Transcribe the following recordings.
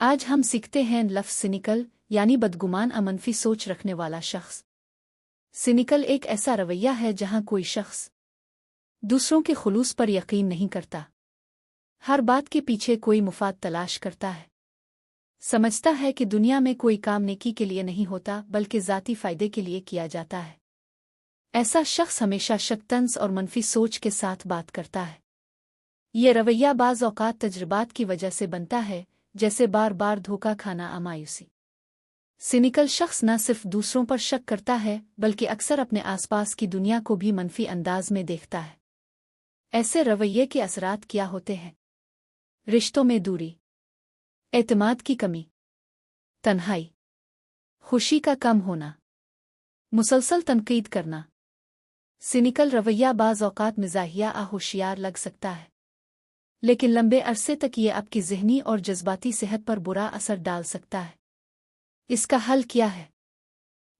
آج ہم سیکھتے ہیں لفظ سینیکل یعنی بدگمان منفی سوچ رکھنے والا شخص۔ سینیکل ایک ایسا رویہ ہے جہاں کوئی شخص دوسروں کے خلوص پر یقین نہیں کرتا، ہر بات کے پیچھے کوئی مفاد تلاش کرتا ہے، سمجھتا ہے کہ دنیا میں کوئی کام نیکی کے لیے نہیں ہوتا بلکہ ذاتی فائدے کے لیے کیا جاتا ہے۔ ایسا شخص ہمیشہ شک طنز اور منفی سوچ کے ساتھ بات کرتا ہے۔ یہ رویہ بعض اوقات تجربات کی وجہ سے بنتا ہے، جیسے بار بار دھوکہ کھانا یا مایوسی۔ سینیکل شخص نہ صرف دوسروں پر شک کرتا ہے بلکہ اکثر اپنے آس پاس کی دنیا کو بھی منفی انداز میں دیکھتا ہے۔ ایسے رویے کے اثرات کیا ہوتے ہیں؟ رشتوں میں دوری، اعتماد کی کمی، تنہائی، خوشی کا کم ہونا، مسلسل تنقید کرنا۔ سینیکل رویہ بعض اوقات مزاحیہ یا ہوشیار لگ سکتا ہے، لیکن لمبے عرصے تک یہ آپ کی ذہنی اور جذباتی صحت پر برا اثر ڈال سکتا ہے۔ اس کا حل کیا ہے؟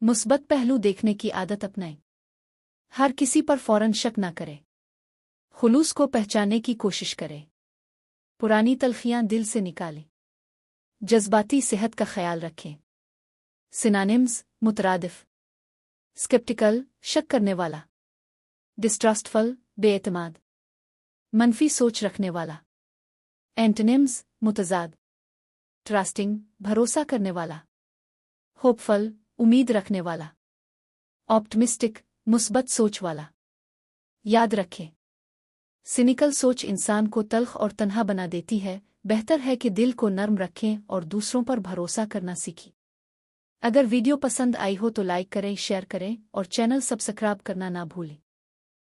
مثبت پہلو دیکھنے کی عادت اپنائیں۔ ہر کسی پر فوراً شک نہ کریں، خلوص کو پہچاننے کی کوشش کریں، پرانی تلخیاں دل سے نکالیں، جذباتی صحت کا خیال رکھیں۔ سینونیمز: مترادف، اسکیپٹیکل شک کرنے والا، ڈسٹرسٹفل بے اعتماد، منفی سوچ رکھنے والا۔ اینٹونیمز: متضاد، ٹرسٹنگ بھروسہ کرنے والا، ہوپفل امید رکھنے والا، آپٹمسٹک مثبت سوچ والا۔ یاد رکھیں، سینیکل سوچ انسان کو تلخ اور تنہا بنا دیتی ہے، بہتر ہے کہ دل کو نرم رکھیں اور دوسروں پر بھروسہ کرنا سیکھیں۔ اگر ویڈیو پسند آئی ہو تو لائک کریں، شیئر کریں اور چینل سبسکرائب کرنا نہ بھولیں۔